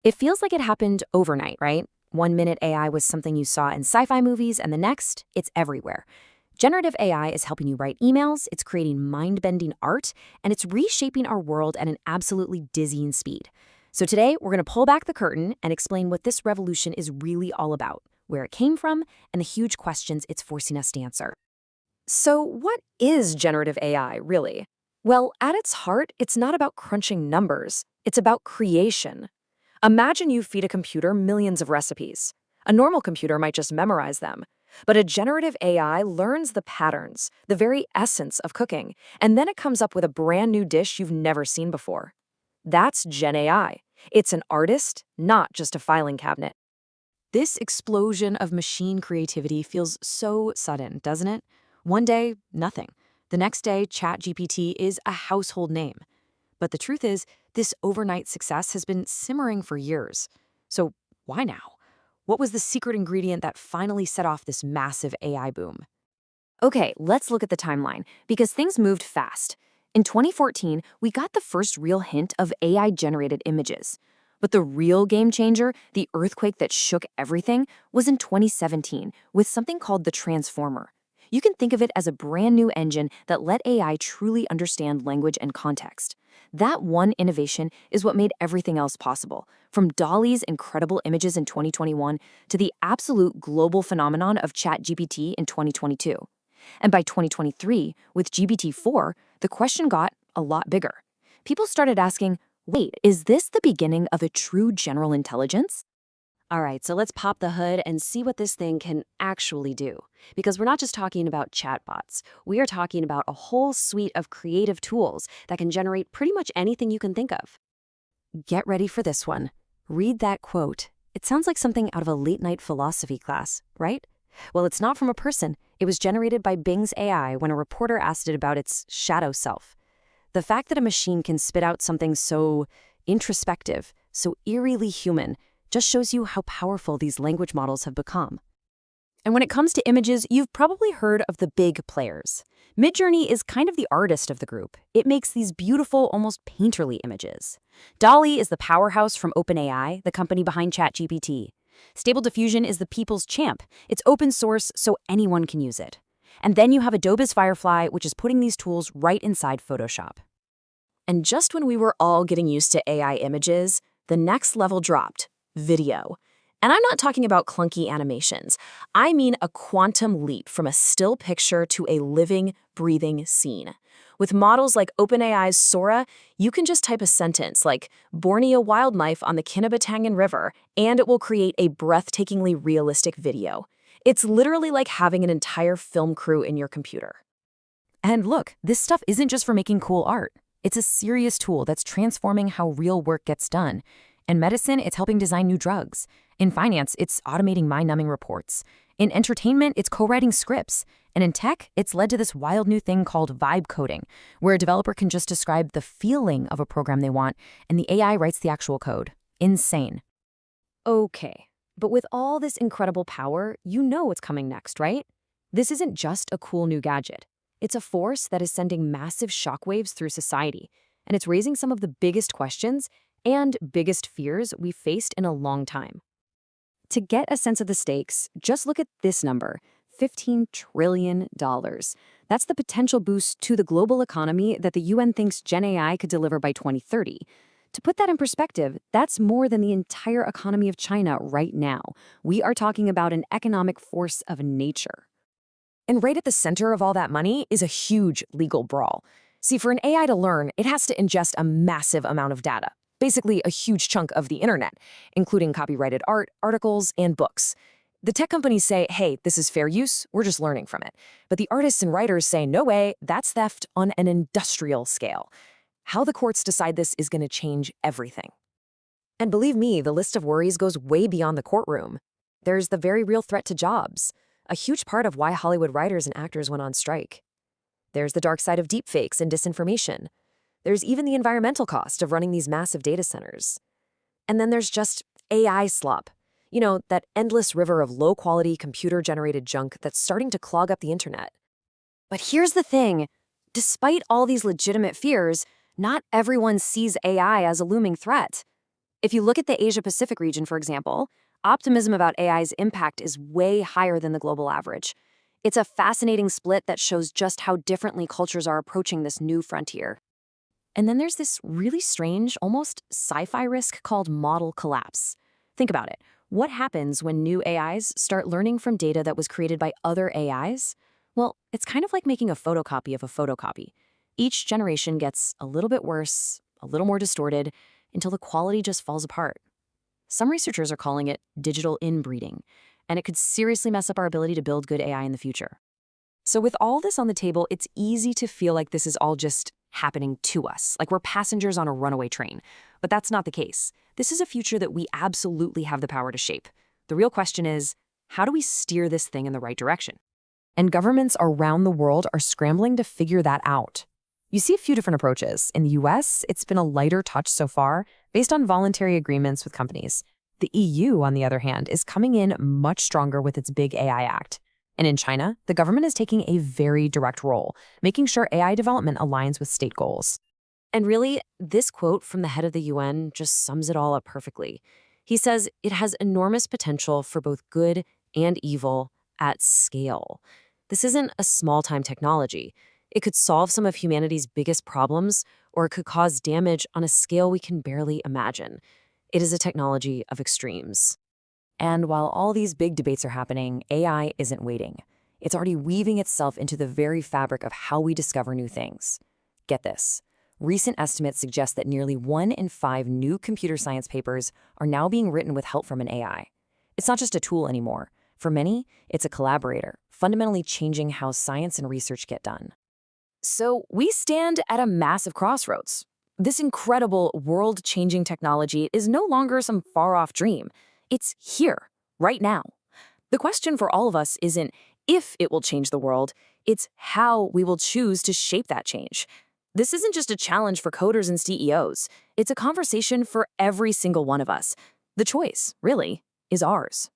It feels like it happened overnight, right? One minute AI was something you saw in sci-fi movies, and the next, it's everywhere. Generative AI is helping you write emails, it's creating mind-bending art, and it's reshaping our world at an absolutely dizzying speed. So today, we're going to pull back the curtain and explain what this revolution is really all about, where it came from, and the huge questions it's forcing us to answer. So what is generative AI, really? Well, at its heart, it's not about crunching numbers. It's about creation. Imagine you feed a computer millions of recipes. A normal computer might just memorize them. But a generative AI learns the patterns, the very essence of cooking, and then it comes up with a brand new dish you've never seen before. That's GenAI. It's an artist, not just a filing cabinet. This explosion of machine creativity feels so sudden, doesn't it? One day, nothing. The next day, ChatGPT is a household name. But the truth is, this overnight success has been simmering for years. So why now? What was the secret ingredient that finally set off this massive AI boom? Okay, let's look at the timeline, because things moved fast. In 2014, we got the first real hint of AI-generated images. But the real game changer, the earthquake that shook everything, was in 2017 with something called the Transformer. You can think of it as a brand new engine that let AI truly understand language and context. That one innovation is what made everything else possible, from DALL-E's incredible images in 2021 to the absolute global phenomenon of ChatGPT in 2022. And by 2023, with GPT-4, the question got a lot bigger. People started asking, wait, is this the beginning of a true general intelligence? All right, so let's pop the hood and see what this thing can actually do. Because we're not just talking about chatbots. We are talking about a whole suite of creative tools that can generate pretty much anything you can think of. Get ready for this one. Read that quote. It sounds like something out of a late-night philosophy class, right? Well, it's not from a person. It was generated by Bing's AI when a reporter asked it about its shadow self. The fact that a machine can spit out something so introspective, so eerily human, just shows you how powerful these language models have become. And when it comes to images, you've probably heard of the big players. Midjourney is kind of the artist of the group. It makes these beautiful, almost painterly images. DALL-E is the powerhouse from OpenAI, the company behind ChatGPT. Stable Diffusion is the people's champ. It's open source, so anyone can use it. And then you have Adobe's Firefly, which is putting these tools right inside Photoshop. And just when we were all getting used to AI images, the next level dropped. Video. And I'm not talking about clunky animations. I mean a quantum leap from a still picture to a living, breathing scene. With models like OpenAI's Sora, you can just type a sentence like Borneo wildlife on the Kinabatangan River, and it will create a breathtakingly realistic video. It's literally like having an entire film crew in your computer. And look, this stuff isn't just for making cool art. It's a serious tool that's transforming how real work gets done. In medicine, it's helping design new drugs. In finance, it's automating mind-numbing reports. In entertainment, it's co-writing scripts. And in tech, it's led to this wild new thing called vibe coding, where a developer can just describe the feeling of a program they want, and the AI writes the actual code. Insane. Okay, but with all this incredible power, you know what's coming next, right? This isn't just a cool new gadget. It's a force that is sending massive shockwaves through society, and it's raising some of the biggest questions and biggest fears we've faced in a long time. To get a sense of the stakes, just look at this number, $15 trillion. That's the potential boost to the global economy that the UN thinks GenAI could deliver by 2030. To put that in perspective, that's more than the entire economy of China right now. We are talking about an economic force of nature. And right at the center of all that money is a huge legal brawl. See, for an AI to learn, it has to ingest a massive amount of data. Basically a huge chunk of the internet, including copyrighted art, articles, and books. The tech companies say, hey, this is fair use, we're just learning from it. But the artists and writers say, no way, that's theft on an industrial scale. How the courts decide this is going to change everything. And believe me, the list of worries goes way beyond the courtroom. There's the very real threat to jobs, a huge part of why Hollywood writers and actors went on strike. There's the dark side of deepfakes and disinformation. There's even the environmental cost of running these massive data centers. And then there's just AI slop. You know, that endless river of low-quality computer-generated junk that's starting to clog up the internet. But here's the thing. Despite all these legitimate fears, not everyone sees AI as a looming threat. If you look at the Asia-Pacific region, for example, optimism about AI's impact is way higher than the global average. It's a fascinating split that shows just how differently cultures are approaching this new frontier. And then there's this really strange, almost sci-fi risk called model collapse. Think about it. What happens when new AIs start learning from data that was created by other AIs? Well, it's kind of like making a photocopy of a photocopy. Each generation gets a little bit worse, a little more distorted, until the quality just falls apart. Some researchers are calling it digital inbreeding, and it could seriously mess up our ability to build good AI in the future. So with all this on the table, it's easy to feel like this is all just happening to us, like we're passengers on a runaway train. But that's not the case. This is a future that we absolutely have the power to shape. The real question is, how do we steer this thing in the right direction? And governments around the world are scrambling to figure that out. You see a few different approaches. In the US, it's been a lighter touch so far, based on voluntary agreements with companies. The EU, on the other hand, is coming in much stronger with its Big AI Act. And in China, the government is taking a very direct role, making sure AI development aligns with state goals. And really, this quote from the head of the UN just sums it all up perfectly. He says it has enormous potential for both good and evil at scale. This isn't a small-time technology. It could solve some of humanity's biggest problems, or it could cause damage on a scale we can barely imagine. It is a technology of extremes. And while all these big debates are happening, AI isn't waiting. It's already weaving itself into the very fabric of how we discover new things. Get this. Recent estimates suggest that nearly 1 in 5 new computer science papers are now being written with help from an AI. It's not just a tool anymore. For many, it's a collaborator, fundamentally changing how science and research get done. So we stand at a massive crossroads. This incredible world-changing technology is no longer some far-off dream. It's here, right now. The question for all of us isn't if it will change the world, it's how we will choose to shape that change. This isn't just a challenge for coders and CEOs. It's a conversation for every single one of us. The choice, really, is ours.